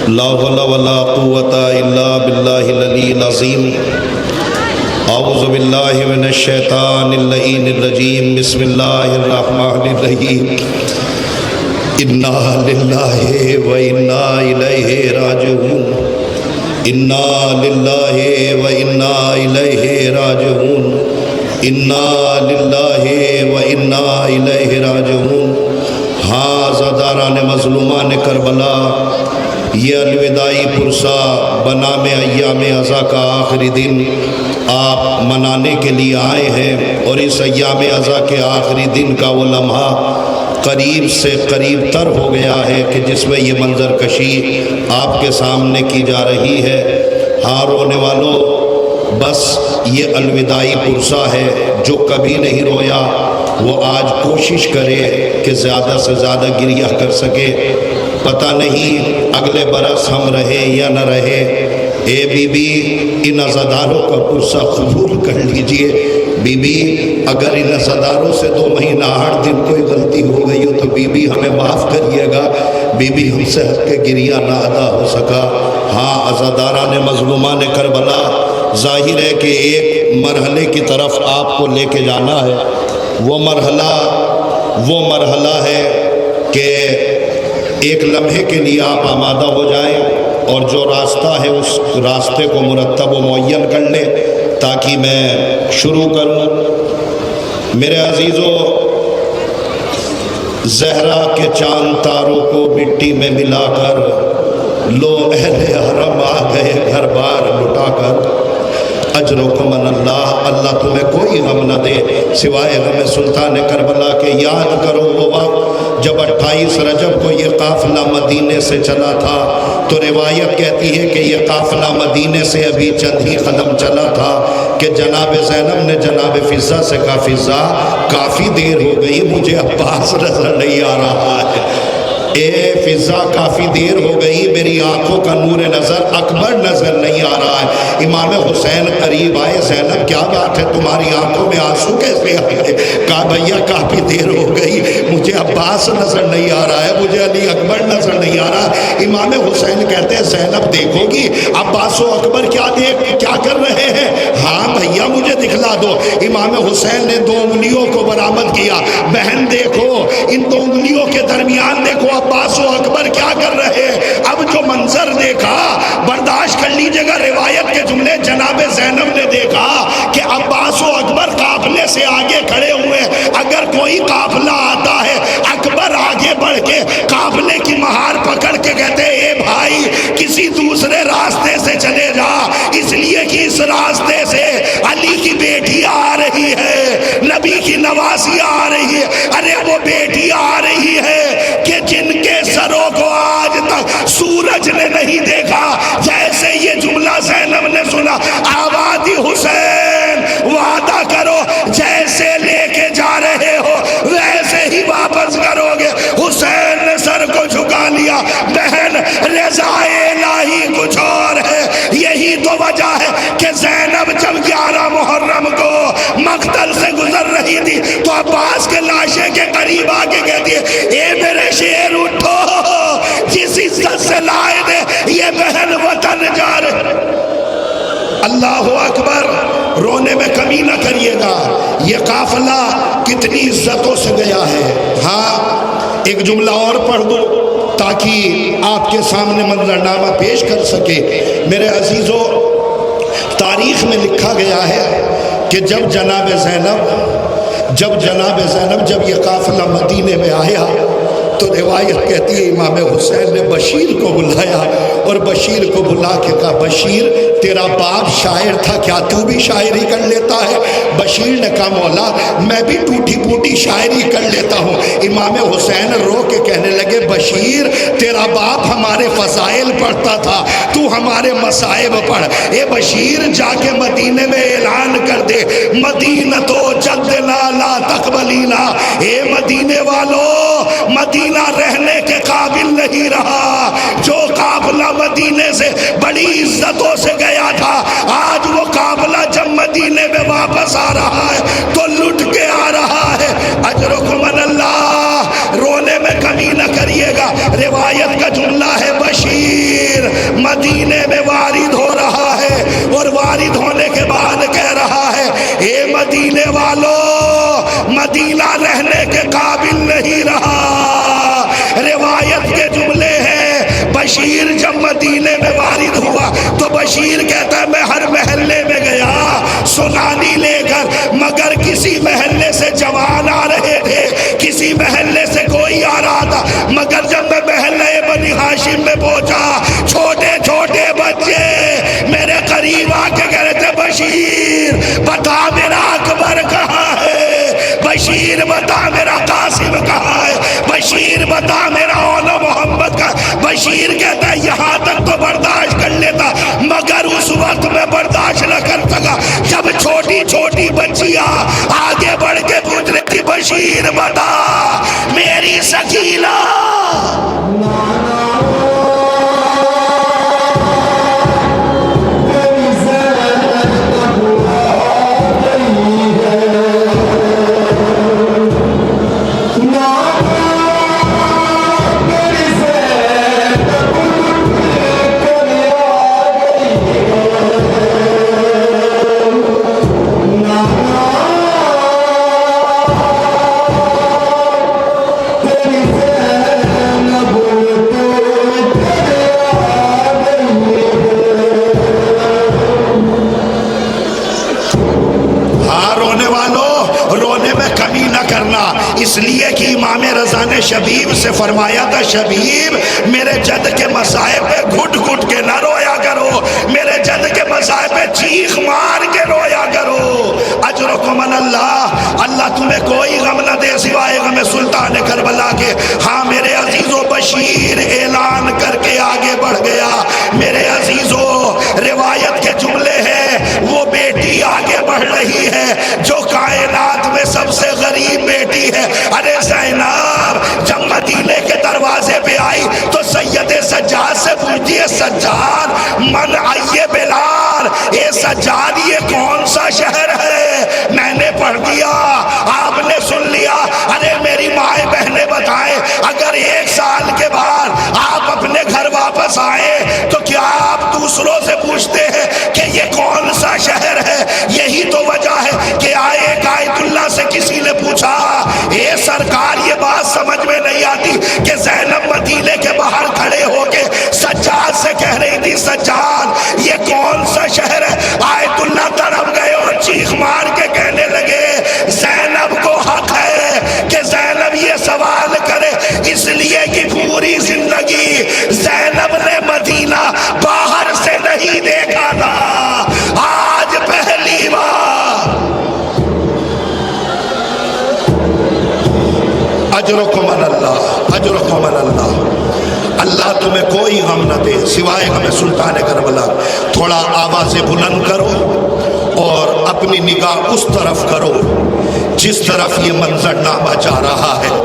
لا حول ولا قوة إلا بالله العلي العظيم اعوذ باللہ من الشیطان اللعین الرجیم بسم اللہ الرحمن الرحیم انا للہ و انا الیہ راجعون انا للہ و انا الیہ راجعون انا للہ و انا الیہ راجعون ہاں داران مظلومان کربلا، یہ الوداعی پرسہ بنام ایام عزا کا آخری دن آپ منانے کے لیے آئے ہیں، اور اس ایام عزا کے آخری دن کا وہ لمحہ قریب سے قریب تر ہو گیا ہے کہ جس میں یہ منظر کشی آپ کے سامنے کی جا رہی ہے۔ ہاں رونے والوں، بس یہ الوداعی پرسہ ہے، جو کبھی نہیں رویا وہ آج کوشش کرے کہ زیادہ سے زیادہ گریہ کر سکے۔ پتہ نہیں اگلے برس ہم رہیں یا نہ رہے۔ اے بی بی، ان عزاداروں کا پرسہ قبول کر لیجئے۔ بی بی، اگر ان عزاداروں سے 2 مہینہ 8 دن کوئی غلطی ہو گئی ہو تو بی بی ہمیں معاف کریے گا۔ بی بی ہم سے ہٹ کے گریہ نہ ادا ہو سکا۔ ہاں عزاداران مظلومان کربلا، ظاہر ہے کہ ایک مرحلے کی طرف آپ کو لے کے جانا ہے۔ وہ مرحلہ ہے کہ ایک لمحے کے لیے آپ آمادہ ہو جائیں، اور جو راستہ ہے اس راستے کو مرتب و معین کر لیں تاکہ میں شروع کروں۔ میرے عزیزو، زہرا کے چاند تاروں کو مٹی میں ملا کر، لو اہل حرم آ گئے گھر بار لٹا کر۔ اجرکم من اللہ تمہیں کوئی غم نہ دے سوائے غم سلطان کربلا کے۔ یاد کرو وہ وقت جب 28 رجب کو یہ قافلہ مدینے سے چلا تھا، تو روایت کہتی ہے کہ یہ قافلہ مدینے سے ابھی چند ہی قدم چلا تھا کہ جناب زینب نے جناب فضہ سے کہا، فضہ کافی دیر ہو گئی، مجھے عباس نظر نہیں آ رہا ہے۔ اے فضہ کافی دیر ہو گئی، میری آنکھوں کا نور نظر اکبر نظر نہیں آ رہا ہے۔ امام حسین قریب آئے، زینب کیا بات ہے تمہاری آنکھوں میں آنسو کیسے آ گئے؟ کہا بھیا کافی دیر ہو گئی، مجھے عباس نظر نہیں آ رہا ہے، مجھے علی اکبر نظر نہیں آ رہا۔ امام حسین کہتے ہیں زینب دیکھو گی عباس و اکبر کیا کر رہے ہیں؟ ہاں بھیا مجھے دکھلا دو۔ امام حسین نے 2 انگلیوں کو برآمد کیا، بہن دیکھو ان 2 انگلیوں کے درمیان دیکھو عباس و اکبر کیا کر رہے ہیں۔ اب جو منظر دیکھا برداشت کر لیجئے گا، روایت کے جملے جناب زینب نے دیکھا کہ عباس و اکبر قافلے سے آگے کھڑے ہوئے۔ اگر کوئی قافلہ آتا ہے، اکبر آگے بڑھ کے قافلے کی مہار پکڑ کے کہتے ہیں اے بھائی کسی دوسرے راستے سے چلے جا، اس لیے کہ اس راستے سے علی کی بیٹی آ رہی ہے، نبی کی نواسی آ رہی ہے۔ ارے وہ بیٹی آ رہی ہے کہ جن کے سروں کو آج تک سورج نے نہیں دیکھا۔ جیسے یہ جملہ زینب نے سنا، آبادی حسین وعدہ کرو جیسے لے کے جا رہے ہو ویسے ہی واپس کرو گے۔ حسین نے سر کو جھکا لیا، بہن رضا الہی کچھ اور ہے۔ یہی تو وجہ ہے کہ زینب جب 11 محرم کو مقتل سے گزر رہی تھی تو عباس کے لاشے کے قریب آ کے کہتی ہے اے میرے شیر اٹھو، جس عزت سے لائے دے یہ بہن وطن جا رہے۔ اللہ اکبر، رونے میں کمی نہ کریے گا، یہ قافلہ کتنی عزتوں سے گیا ہے۔ ہاں ایک جملہ اور پڑھ دو تاکہ آپ کے سامنے منظرنامہ پیش کر سکے۔ میرے عزیزو، تاریخ میں لکھا گیا ہے کہ جب جناب زینب جب یہ قافلہ مدینے میں آیا تو روایت کہتی ہے امام حسین نے بشیر کو بلایا، اور بشیر کو بلا کے کہا بشیر تیرا باپ شاعر تھا، کیا تو بھی شاعری کر لیتا ہے؟ بشیر نے کہا مولا میں بھی ٹوٹی پوٹی شاعری کر لیتا ہوں۔ امام حسین رو کے کہنے لگے بشیر تیرا باپ ہمارے فضائل پڑھتا تھا، تو ہمارے مصائب پڑھ۔ اے بشیر جا کے مدینے میں اعلان کر دے مدینہ تو جدنا لا تقبلینا، اے مدینے والو مدینہ رہنے کے قابل نہیں رہا۔ جو قافلہ مدینے سے بڑی عزتوں سے گیا تھا، آج وہ قافلہ جب مدینے میں واپس آ رہا ہے تو لٹ کے آ رہا ہے۔ اجرکم من اللہ، رونے میں کمی نہ کریے گا۔ روایت کا جملہ ہے بشیر مدینے میں وارد ہو رہا ہے اور وارد ہونے کے بعد کہہ رہا ہے اے مدینے والوں مدینہ رہنے کے قابل نہیں رہا۔ روایت کے جملے ہیں بشیر جب مدینے میں وارد ہوا تو بشیر کہتا ہے میں ہر محلے میں گیا سنانی لے کر، مگر کسی محلے سے جوان آ رہے تھے، کسی محلے سے کوئی آ رہا تھا، مگر جب میں محلے بنی ہاشم میں پہنچا چھوٹے چھوٹے بچے میرے قریب آ کے کہہ رہے تھے بشیر بتا میرا اکبر کہاں ہے، بشیر بتا میرا قاسم کہاں ہے، بشیر بتا میرا اولا محمد کا۔ بشیر کہتا ہے یہاں تک تو برداشت کر لیتا مگر اس وقت میں برداشت نہ کر سکا جب چھوٹی چھوٹی بچیاں آگے بڑھ کے پوچھ رہی تھی بشیر بتا میری سکینہ۔ اس لیے کہ امام رضا نے شبیب سے فرمایا تھا شبیب میرے جد کے مسائب پہ گھٹ گھٹ کے نہ رویا کرو، میرے جد کے مسائب پہ چیخ مار کے رویا کرو۔ اجرکم اللہ، اللہ تمہیں کوئی غم نہ دے سوائے غم سلطان کربلا کے۔ ہاں میرے عزیزو بشیر اعلان کر کے آگے بڑھ گیا۔ میرے عزیزو روایت کے جملے ہیں وہ بیٹی آگے بڑھ رہی ہے جو کائنات میں سب سے غریب بیٹی ہے۔ ارے زینب جب مدینے کے دروازے پہ آئی تو سید سجاد سے پوچھتی ہے سجاد من آئیے بلال، اے سجاد یہ کون سا شہر ہے؟ میں نے پڑھ دیا، آپ نے سن لیا۔ ارے میری مائیں بہنیں بتائیں اگر 1 سال کے بعد آپ اپنے گھر واپس آئے تو کیا آپ دوسروں سے پوچھتے ہیں کہ یہ کون سا شہر ہے؟ یہی تو وجہ ہے کہ آئے آیت اللہ سے کسی نے پوچھا اے سرکار یہ بات سمجھ میں نہیں آتی کہ زینب مدینے کے باہر کھڑے ہو کے سجاد سے کہہ رہی تھی سجاد یہ کون سا شہر ہے؟ آیت اللہ تڑپ گئے اور چیخ مار کے کہنے لگے زینب کو حق ہے کہ زینب یہ سوال کرے، اس لیے کہ پوری زندگی زینب نے مدینہ باہر سے نہیں دیکھا تھا، آج پہلی بار۔ اجرکم اللہ، اجرکم اللہ، اللہ تمہیں کوئی غم نہ دے سوائے غم سلطان کربلا۔ تھوڑا آوازیں بلند کرو اور اپنی نگاہ اس طرف کرو جس طرف یہ منظر نامہ جا رہا ہے۔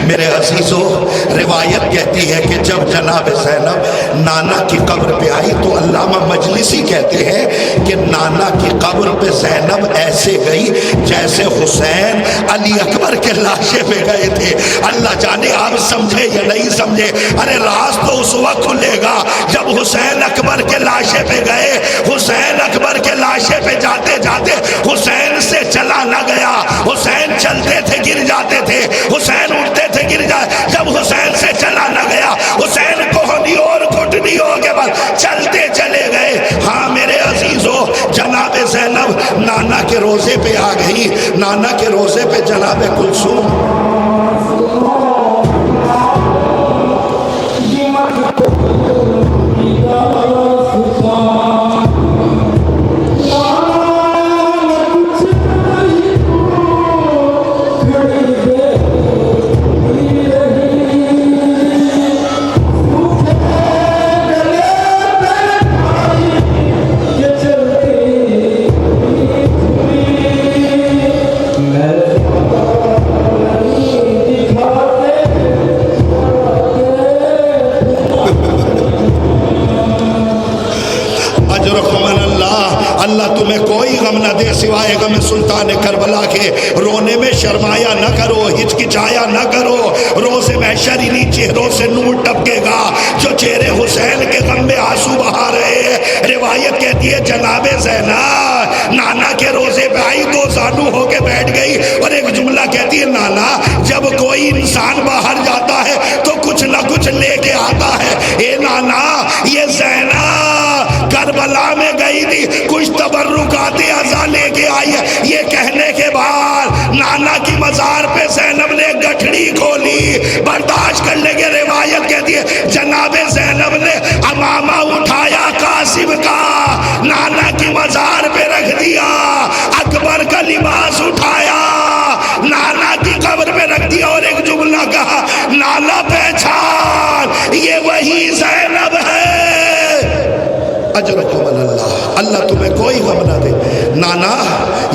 میرے عزیزو روایت کہتی ہے کہ جب جناب زینب نانا کی قبر پہ آئی تو علامہ مجلسی کہتے ہیں کہ نانا کی قبر پہ زینب ایسے گئی جیسے حسین علی اکبر کے لاشے پہ گئے تھے۔ اللہ جانے آپ سمجھے یا نہیں سمجھے، ارے راز تو اس وقت کھلے گا جب حسین اکبر کے لاشے پہ گئے۔ حسین اکبر کے لاشے پہ جاتے جاتے حسین سے چلا نہ گیا، حسین چلتے تھے گر جاتے تھے، حسین اٹھتے تھے گر جائے، جب حسین سے چلا نہ گیا حسین کوہنی اور گھٹنی ہو کے بس چلتے چلے گئے۔ ہاں میرے عزیزو جناب زینب نانا کے روزے پہ آ گئی، نانا کے روزے پہ جناب کلثوم سوائے غم سلطان کربلا کے۔ رونے میں شرمایا نہ کرو، ہچکچایا نہ کرو، روز محشر انہی چہروں سے نور ٹپکے گا جو چہرے حسین کے غم میں روایت کہتی ہے جناب زینب نانا کے روزے پہ آئی، دو زانو ہو کے بیٹھ گئی اور ایک جملہ کہتی ہے نانا جب کوئی انسان باہر جاتا ہے تو کچھ نہ کچھ لے کے آتا ہے، اے نانا یہ زینب کربلا میں گئی تھی، کچھ تبرکات اعضا لے کے آئی ہے۔ یہ کہنے کے بعد نانا کی مزار پہ زینب نے گٹھڑی کھولی، برداشت کرنے کی روایت کہتی ہے جناب زینب نے امامہ اٹھایا قاسم کا، نانا کی مزار پہ رکھ دیا، اکبر کا لباس اٹھایا، نانا کی قبر پہ رکھ دیا اور ایک جملہ کہا نانا پہچان یہ وہی زینب ہے۔ اجرکم اللہ، اللہ تمہیں کوئی غم نہ دے۔ نانا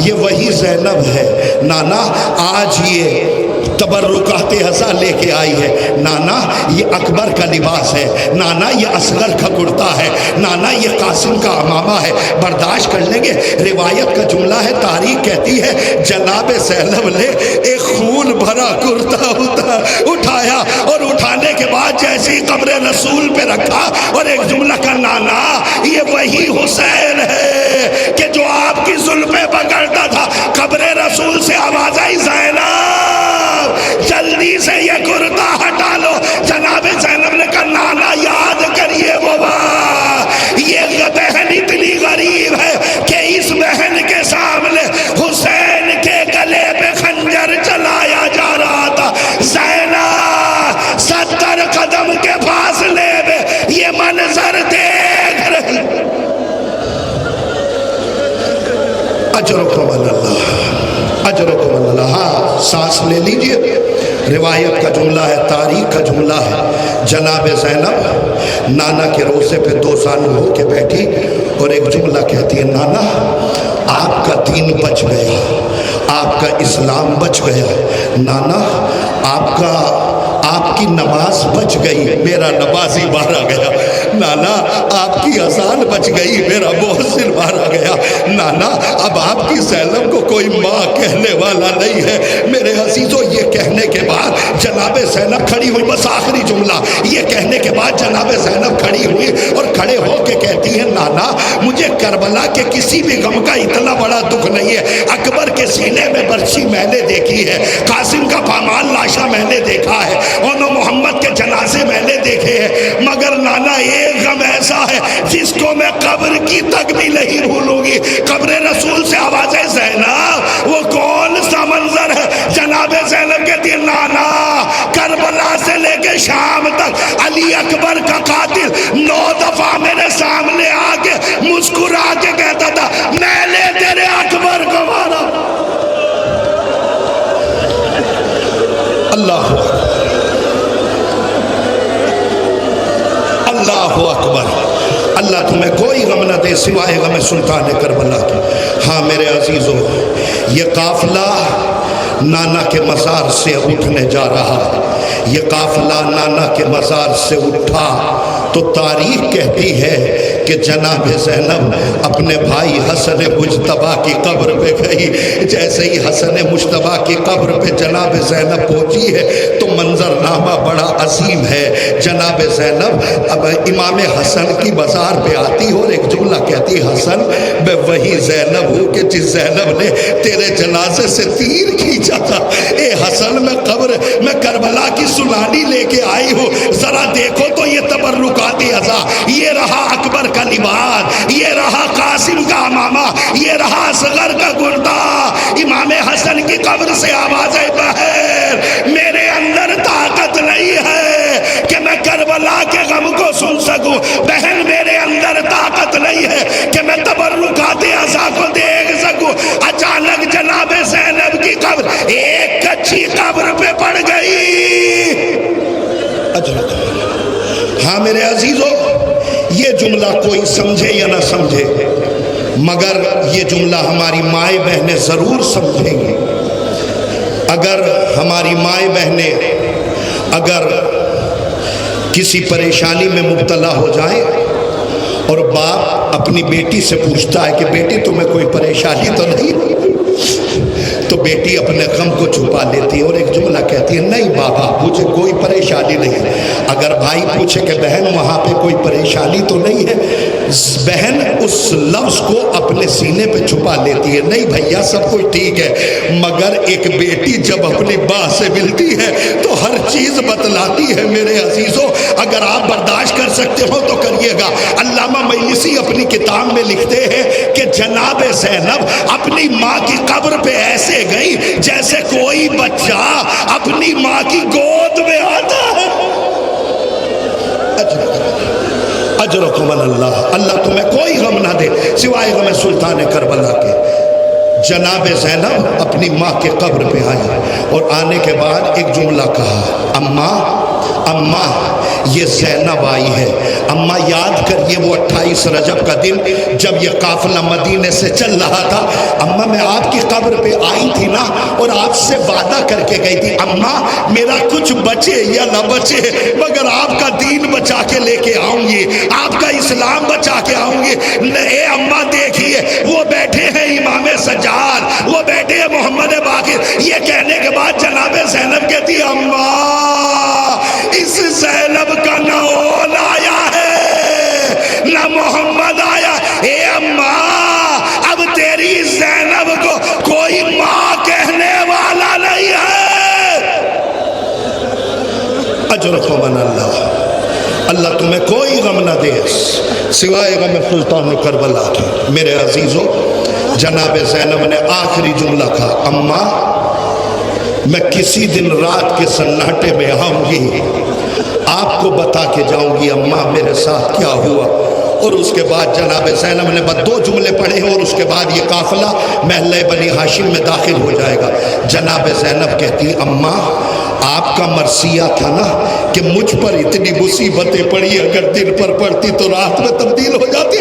یہ وہی زینب ہے، نانا آج یہ تبرکات اعضا لے کے آئی ہے، نانا یہ اکبر کا لباس ہے، نانا یہ اصغر کا کرتا ہے، نانا یہ قاسم کا امامہ ہے۔ برداشت کر لیں گے، روایت کا جملہ ہے، تاریخ کہتی ہے جناب زینب نے ایک خون بھرا کرتا اٹھایا اور اٹھانے کے بعد جیسے ہی قبر رسول پہ رکھا اور ایک جملہ کا نانا یہ وہی حسین ہے کہ جو آپ کی زلفیں پکڑتا تھا۔ قبر رسول سے آواز آئی زینب جلدی سے یہ کرتا ہٹا لو۔ جناب زینب نے کہا نانا یاد کریے بابا یہ بہن اتنی غریب ہے کہ اس بہن کے سامنے حسین کے گلے پہ خنجر چلایا جا رہا تھا۔ زینب 70 قدم کے فاصلے میں یہ منظر دیکھ رہی۔ اجرکم اللہ، اجرکم اللہ۔ ہاں سانس لے لیجئے، روایت کا جملہ ہے، تاریخ کا جملہ ہے، جناب زینب نانا کے روزے پہ دو زانو ہو کے بیٹھی اور ایک جملہ کہتی ہے نانا آپ کا دین بچ گیا، آپ کا اسلام بچ گیا، نانا آپ کی نماز بچ گئی، میرا نمازی مارا گیا، نانا آپ کی اذان بچ گئی، میرا محسن مارا گیا، نانا اب آپ کی زینب کو کوئی ماں کہنے والا نہیں ہے۔ میرے عزیزو یہ کہنے کے بعد جناب زینب کھڑی ہوئی، بس آخری جملہ، یہ کہنے کے بعد جناب زینب کھڑی ہوئی اور کھڑے ہو کے کہتی ہے نانا مجھے کربلا کے کسی بھی غم کا اتنا بڑا دکھ نہیں ہے، اکبر کے سینے میں برچی میں نے دیکھی ہے، قاسم کا پامال لاشا میں نے دیکھا ہے، اور محمد کے جنازے میں نے دیکھے ہیں، مگر نانا ایک غم ایسا ہے جس کو میں قبر کی تک بھی نہیں بھولوں گی۔ قبر رسول سے آواز ہے زینب وہ کون سا منظر ہے؟ جناب زینب کہتی ہے نانا کربلا سے لے کے شام تک علی اکبر کا قاتل 9 دفعہ میرے سامنے آ کے مسکرا کے کہتا تھا میں نے تیرے اکبر کو مارا۔ اللہ اللہ اکبر، اللہ تمہیں کوئی غم نہ دے سوائے غم سلطان کربلا کی۔ ہاں میرے عزیزو یہ قافلہ نانا کے مزار سے اٹھنے جا رہا ہے، یہ قافلہ نانا کے مزار سے اٹھا تو تاریخ کہتی ہے کہ جناب زینب اپنے بھائی حسن مجتبیٰ کی قبر پہ گئی۔ جیسے ہی حسن مجتبیٰ کی قبر پہ جناب زینب پہنچی ہے تو منظرنامہ بڑا عظیم ہے۔ جناب زینب اب امام حسن کی مزار پہ آتی اور ایک جملہ کہتی حسن میں وہی زینب ہوں کہ جس زینب نے تیرے جنازے سے تیر کھینچا تھا۔ اے حسن میں کربلا کی سنانی لے کے آئی ہوں، ذرا دیکھو تو یہ تبرکات اعضا، یہ رہا اکبر کا لباس، یہ رہا قاسم کا امامہ، یہ رہا اصغر کا کرتا۔ امام حسن کی قبر سے آواز ہے بہن میرے اندر طاقت نہیں ہے کہ میں کربلا کے غم کو سن سکوں، بہن میرے اندر طاقت نہیں ہے کہ میں تبرکات اعضا کو دیکھ سکوں۔ اچانک جناب زینب کی قبر ایک کچی قبر پہ پڑ گئی۔ ہاں میرے عزیزو یہ جملہ کوئی سمجھے یا نہ سمجھے مگر یہ جملہ ہماری مائیں بہنیں ضرور سمجھیں گی۔ اگر ہماری مائیں بہنیں اگر کسی پریشانی میں مبتلا ہو جائیں اور باپ اپنی بیٹی سے پوچھتا ہے کہ بیٹی تمہیں کوئی پریشانی تو نہیں، تو بیٹی اپنے غم کو چھپا لیتی ہے اور ایک جملہ کہتی ہے نہیں بابا مجھے کوئی پریشانی نہیں ہے۔ اگر بھائی پوچھے کہ بہن وہاں پہ کوئی پریشانی تو نہیں ہے، بہن اس لفظ کو اپنے سینے پہ چھپا لیتی ہے، نہیں بھیا سب کچھ ٹھیک ہے، مگر ایک بیٹی جب اپنی ماں سے ملتی ہے تو ہر چیز بتلاتی ہے۔ میرے عزیزوں اگر آپ برداشت کر سکتے ہو تو کریے گا۔ علامہ مجلسی اپنی کتاب میں لکھتے ہیں کہ جناب زینب اپنی ماں کی قبر پہ ایسے گئی جیسے کوئی بچہ اپنی ماں کی گود میں آتا ہے۔ اجرکم اللہ، اللہ تمہیں کوئی غم نہ دے سوائے غم سلطان کربلا کے۔ جناب زینب اپنی ماں کے قبر پہ آئی اور آنے کے بعد ایک جملہ کہا، اماں اماں یہ زینب آئی ہے۔ اماں یاد کریے وہ 28 رجب کا دن جب یہ قافلہ مدینے سے چل رہا تھا، اماں میں آپ کی قبر پہ آئی تھی نا اور آپ سے وعدہ کر کے گئی تھی، اماں میرا کچھ بچے یا نہ بچے مگر آپ کا دین بچا کے لے کے آؤں گی، آپ کا اسلام بچا کے آؤں گی۔ اے اماں دیکھیے وہ بیٹھے ہیں امام سجاد، وہ بیٹھے ہیں محمد باقر۔ یہ کہنے کے بعد جناب زینب کہتی اماں اس زینب کا نہ اول آیا ہے نہ محمد آیا۔ اے اماں اب تیری زینب کو کوئی ماں کہنے والا نہیں ہے۔ اجرکم اللہ، اللہ تمہیں کوئی غم نہ دے سوائے غم سلطان کربلا کے۔ میرے عزیزوں جناب زینب نے آخری جملہ کہا، اماں میں کسی دن رات کے سناٹے میں آؤں گی، آپ کو بتا کے جاؤں گی اماں میرے ساتھ کیا ہوا۔ اور اس کے بعد جناب زینب نے بس 2 جملے پڑھے اور اس کے بعد یہ قافلہ محلہ بنی ہاشم میں داخل ہو جائے گا۔ جناب زینب کہتی اماں آپ کا مرثیہ تھا نا کہ مجھ پر اتنی مصیبتیں پڑی، اگر دن پر پڑتی تو رات میں تبدیل ہو جاتی۔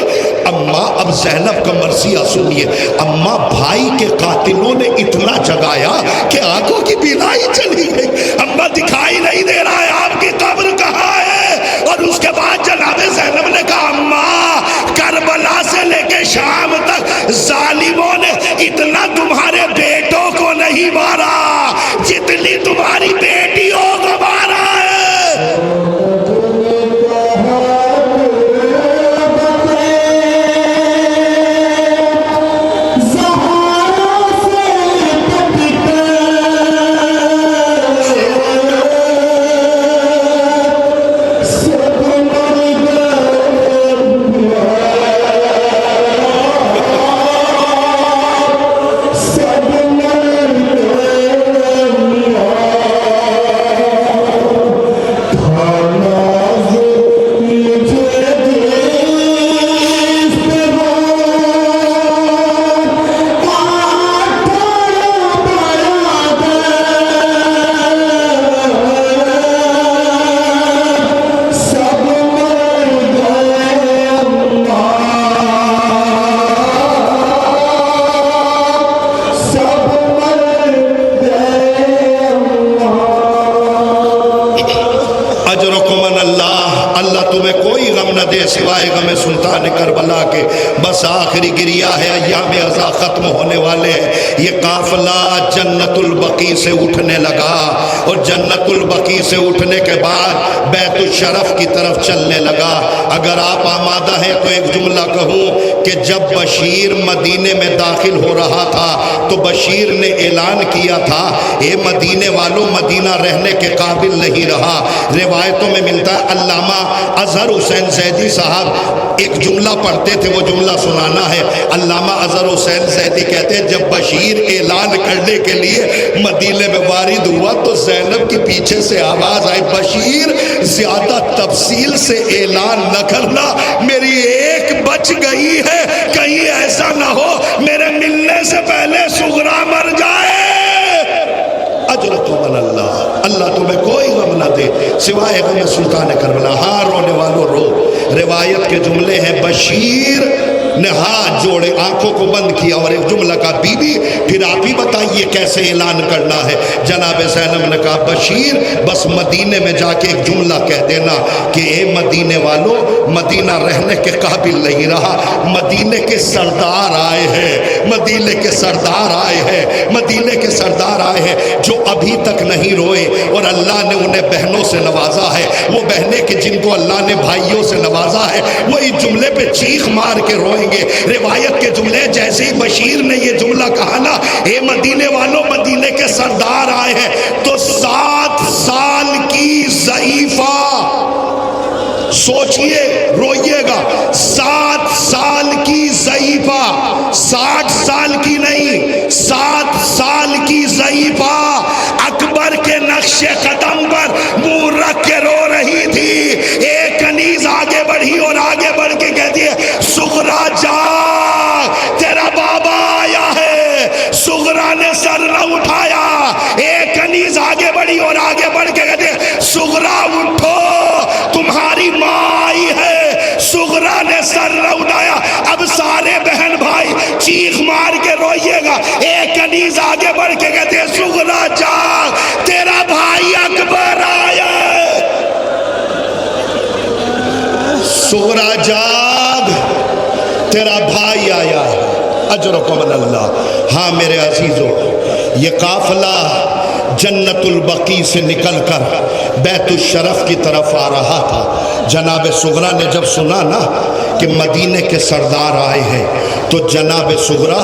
اماں اب زینب کا مرثیہ سنیے، اماں بھائی کے قاتلوں نے اتنا جگایا کہ آنکھوں کی بینائی چلی گئی، اماں دکھائی نہیں دے رہا ہے آپ کی قبر کہاں ہے۔ اور اس کے بعد جناب زینب نے کہا اماں کربلا سے لے کے شام تک ظالموں نے اتنا تمہارے بیٹوں کو نہیں مارا جتنی تمہاری بیٹیوں کو مارا ہے۔ سوائے غم سلطان کربلا کے۔ بس آخری گریہ ہے، ایام عزا ختم ہونے والے ہیں۔ یہ قافلہ جنت البقیع سے اٹھنے لگا اور جنت البقیع سے اٹھنے کے بعد بیت الشرف کی طرف چلنے لگا۔ اگر آپ آمادہ ہیں تو ایک جملہ کہوں کہ جب بشیر مدینے میں داخل ہو رہا تھا تو بشیر نے اعلان کیا تھا اے مدینے والوں مدینہ رہنے کے قابل نہیں رہا۔ روایتوں میں ملتا ہے علامہ اظہر حسین زیدی صاحب ایک جملہ پڑھتے تھے، وہ جملہ سنانا ہے۔ علامہ اظہر حسین زیدی کہتے ہیں جب بشیر اعلان کرنے کے لیے مدینے میں وارد ہوا تو زینب کی پیچھے سے آواز آئی بشیر زیادہ تفصیل سے اعلان نہ کرنا، میری ایک بچ گئی ہے، کہیں ایسا نہ ہو میرے ملنے سے پہلے صغرا مر جائے۔ اجرکم اللہ، اللہ تمہیں کوئی غم نہ دے سوائے غم سلطان کربلا۔ ہاں رونے والوں رو، روایت کے جملے ہیں بشیر نے ہاتھ جوڑے آنکھوں کو بند کیا اور ایک جملہ کہا بی بی پھر آپ ہی بتائیے کیسے اعلان کرنا ہے. جناب زینب نے کہا بشیر بس مدینے میں جا کے ایک جملہ کہہ دینا کہ اے مدینے والوں مدینہ رہنے کے قابل نہیں رہا, مدینے کے سردار آئے ہیں, مدینے کے سردار آئے ہیں, مدینے کے سردار آئے ہیں جو ابھی تک نہیں روئے اور اللہ نے انہیں بہنوں سے نوازا ہے. وہ بہنیں کہ جن کو اللہ نے بھائیوں سے نوازا ہے وہ اس جملے پہ چیخ مار کے روئیں گے. روایت کے جملے جیسے ہی بشیر نے یہ جملہ کہا نا اے مدینے والوں مدینے کے سردار آئے ہیں, تو 7 سال کی ضعیفہ, سوچئے روئیے گا, 7 سال کی ضعیفہ, 60 سال کی نہیں 7 سال کی ضعیفہ اکبر کے نقش قدم پر منہ رکھ کے رو رہی تھی. ایک کنیز آگے بڑھی اور آگے بڑھ کے کہتی ہے سغرا جاگ تیرا بابا آیا ہے. سغرا نے سر نہ اٹھایا. ایک کنیز آگے بڑھی اور آگے بڑھ کے کہتی ہے سغرا اٹھو تمہاری ماں آئی ہے. سغرا نے سر نہ اٹھایا. اب سارے بہن بھائی چیخ مار کے روئیے گا. ایک کنیز آگے بڑھ کے کہتے ہیں سغرا جاگ تیرا بھائی اکبر آیا ہے. سغرا جاگ تیرا بھائی آیا ہے. اجرکم اللہ. ہاں میرے عزیزو, یہ قافلہ جنت البقیع سے نکل کر بیت الشرف کی طرف آ رہا تھا. جناب سغرا نے جب سنا نا کہ مدینے کے سردار آئے ہیں تو جناب سغرا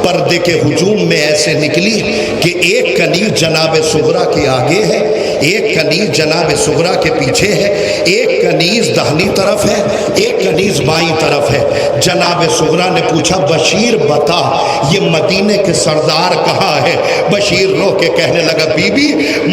پردے کے ہجوم میں ایسے نکلی کہ ایک کنیز جناب سغرا کے آگے ہے, ایک کنیز جناب سغرا کے پیچھے ہے, ایک کنیز دہنی طرف ہے, ایک کنیز بائیں طرف ہے. جناب سغرا نے پوچھا بشیر بتا یہ مدینے کے سردار کہاں ہے؟ بشیر رو کے کہنے لگا بی بی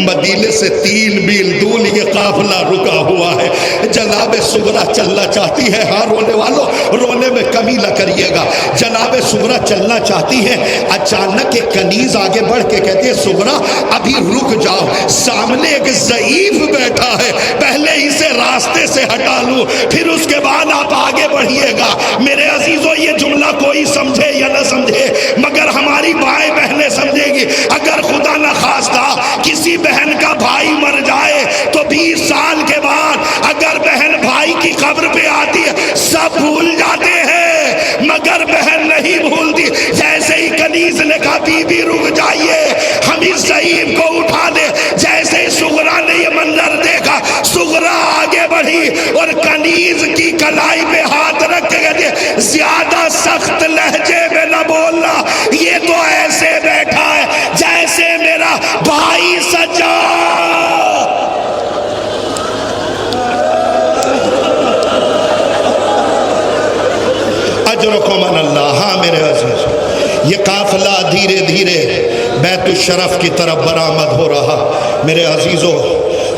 مدینے سے 3 میل دور یہ قافلہ رکا ہوا ہے. جناب سغرا چلنا چاہتی ہے. ہاں رونے والوں رونے میں کمی نہ کریے گا. جناب سغرا چلنا چاہتی ہے. اچانک ایک کنیز آگے بڑھ کے کہتی ہے سغرا ابھی رک جاؤ, سامنے ایک ضعیف بیٹھا ہے, پہلے اسے راستے سے ہٹا لوں پھر اس کے بعد آپ آگے بڑھیے گا. میرے عزیزو یہ جملہ کوئی سمجھے یا نہ سمجھے مگر ہماری بھائی بہنیں سمجھے گی. اگر خدا نہ خواستہ کسی بہن کا بھائی مر جائے تو 20 سال کے بعد اگر بہن بھائی کی قبر پہ آتی ہے سب بھول جاتے ہیں مگر بہن نہیں بھولتی. جیسے ہی کنیز نے کہا بی بی رک جائیے ہم اس ضعیف کو اٹھا دے, جیسے ہی سغرا نے یہ منظر دیکھا سغرا آگے بڑھی اور کنیز کی کلائی پہ ہاتھ رکھ کے کہتے زیادہ سخت لہجے میں نہ بولنا, یہ تو ایسے بیٹھا ہے جیسے میرا بھائی سجاد. اجرکم اللہ. ہاں میرے عزیز یہ قافلہ دھیرے دھیرے بیت الشرف کی طرف برآمد ہو رہا. میرے عزیزو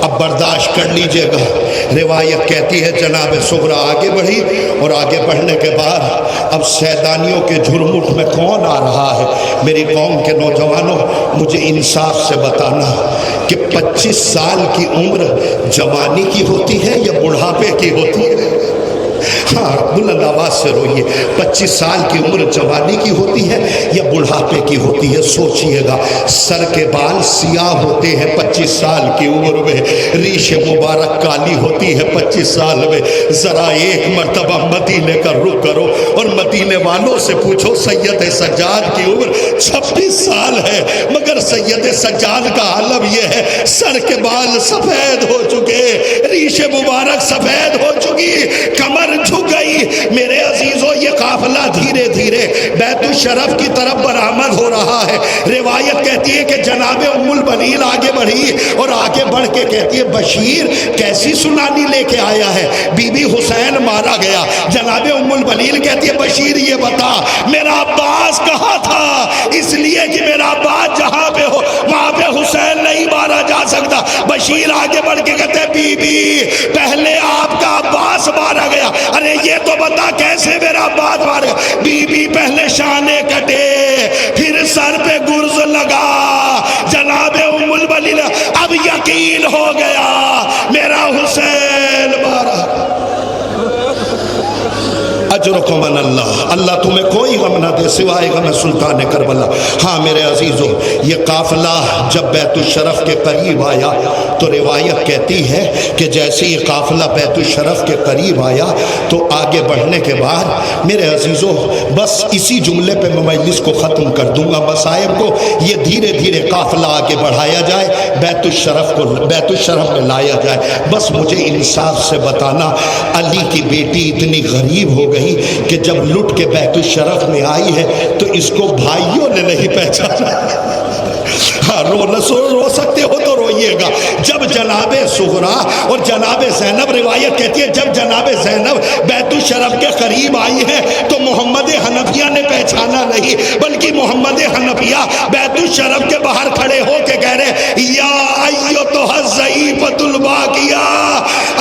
اب برداشت کر لیجئے گا. روایت کہتی ہے جناب سغرا آگے بڑھی اور آگے بڑھنے کے بعد اب سیدانیوں کے جھرمٹ میں کون آ رہا ہے؟ میری قوم کے نوجوانوں مجھے انصاف سے بتانا کہ 25 سال کی عمر جوانی کی ہوتی ہے یا بڑھاپے کی ہوتی ہے؟ ہاں بلند آواز سے روئیے. 25 سال کی عمر جوانی کی ہوتی ہے یا بڑھاپے کی ہوتی ہے؟ سوچئے گا. سر کے بال سیاہ ہوتے ہیں 25 سال کی عمر میں, ریش مبارک کالی ہوتی ہے 25 سال میں. ذرا ایک مرتبہ مدینے کا رخ کرو اور مدینے والوں سے پوچھو سید سجاد کی عمر 26 سال ہے مگر سید سجاد کا عالم یہ ہے سر کے بال سفید ہو چکے, ریش مبارک سفید ہو چکی, کمر جھک گئی. میرے عزیزو یہ قافلہ دھیرے دھیرے بیت الشرف کی طرف برآمد ہو رہا ہے. روایت کہتی ہے کہ جناب ام البنین آگے بڑھی اور آگے بڑھ کے کہتی ہے بشیر کیسی سنانی لے کے آیا ہے؟ بی بی حسین مارا گیا. جناب ام البنین کہتی ہے بشیر یہ بتا میرا عباس کہاں تھا؟ اس لیے کہ میرا عباس جہاں پہ ہو وہاں پہ حسین نہیں مارا جا سکتا. بشیر آگے بڑھ کے کہتے ہیں بی بی پہلے آپ کا عباس مارا گیا. ارے یہ تو بتا کیسے میرا عباس مارا گیا؟ بی بی پہلے شانے کٹے پھر سر پہ گرز لگا. جناب ام البنین اب یقین ہو گیا میرا حسین مارا. اجرکم من اللہ، اللہ تمہیں کوئی غم نہ دے سوائے غم سلطان کربلا۔ ہاں میرے عزیزو، یہ قافلہ جب بیت الشرف کے قریب آیا تو روایت کہتی ہے کہ جیسے یہ قافلہ بیت الشرف کے قریب آیا تو آگے بڑھنے کے بعد میرے عزیزو بس اسی جملے پہ میں مجلس کو ختم کر دوں گا، مصائب کو یہ دھیرے دھیرے قافلہ آگے بڑھایا جائے، بیت الشرف میں لایا جائے۔ بس مجھے انصاف سے بتانا، علی کی بیٹی اتنی غریب ہو گئی کہ جب لٹ کے بیت الشرف میں آئی ہے تو اس کو بھائیوں نے نہیں پہچانا۔ ہاں رو سکتے ہو تو روئیے گا۔ جب جناب سغرا اور جناب زینب، روایت کہتی ہے جب جناب زینب بیت الشرف کے قریب آئی ہے تو محمد حنفیہ نے پہچانا نہیں، بلکہ محمد حنفیہ بیت الشرف کے باہر کھڑے ہو کے کہہ رہے یا ایتھا الضعیفۃ الباقیہ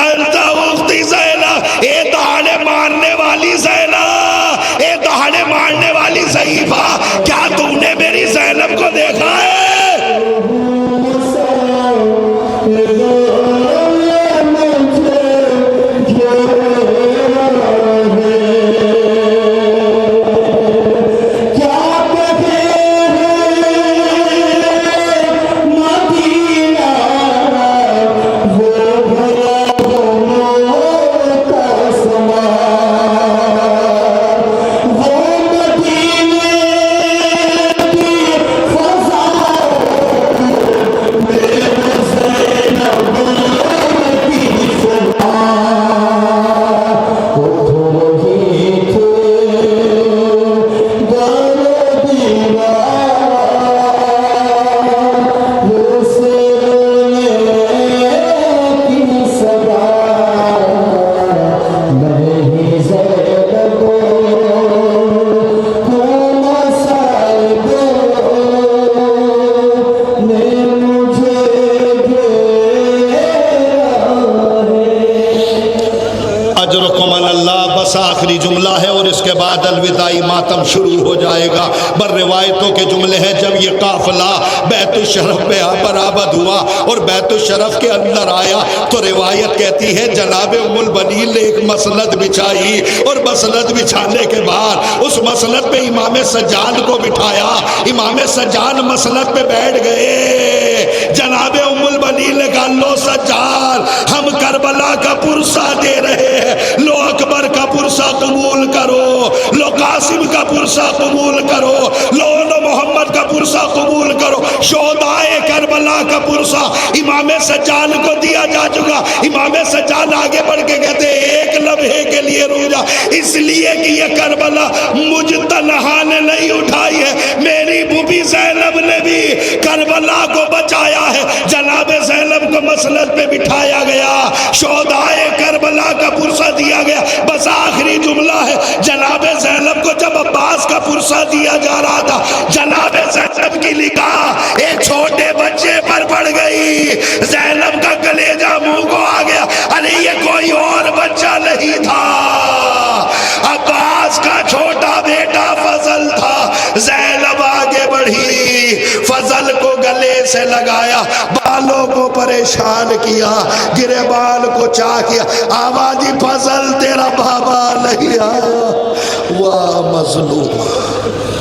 انت اختی زینب، اے دہاڑے مارنے والی زینب، اے دہاڑے مارنے والی ضعیفہ، کیا تم نے میری زینب کو دیکھا ہے؟ آخری جملہ ہے اور اس کے بعد الوداعی ماتم شروع ہو جائے گا۔ بر روایتوں کے جملے ہیں جب یہ قافلہ بیت الشرف پہ برآمد ہوا اور بیت الشرف کے اندر آیا تو روایت کہتی ہے جناب ام البنین نے ایک مسند بچھائی اور مسند بچھانے کے بعد اس مسند پہ امام سجاد کو بٹھایا، امام سجاد مسند پہ بیٹھ گئے۔ جناب ام البنین نے کہا لو سجاد ہم کربلا کا پرسہ دے رہے ہیں، لو اکبر کا پرسہ قبول کرو، لو قاسم کا پرسہ قبول کرو، لو محمد کا پرسہ قبول کرو۔ شہدائے کربلا کا پرسہ امام سجاد کو دیا جا چکا۔ امام سجاد آگے بڑھ کے کہتے ہیں ایک لمحے کے لیے رک جا، اس لیے کہ یہ کربلا مجھ تنہا نے نہیں اٹھائی ہے، میری بوبی زینب نے بھی کربلا کو بچایا ہے۔ جناب زینب کو مسند پہ بٹھایا گیا، شہدائے کربلا کا پرسہ دیا گیا۔ بس آخری جملہ ہے، جناب زینب کو جب عباس کا پرسہ دیا جا رہا تھا، جناب زینب کی نگاہ ایک چھوٹے بچے پر پڑ گئی۔ زینب کا کلیجہ منہ کو آ گیا، ارے یہ کوئی اور بچہ نہیں تھا، عباس کا چھوٹا بیٹا فضل تھا۔ زینب آگے بڑھی، فضل کو گلے سے لگایا، بالوں کو پریشان کیا، گرے بال کو چاہ کیا، آوازی فضل تیرا بابا نہیں آیا۔ واہ مظلوم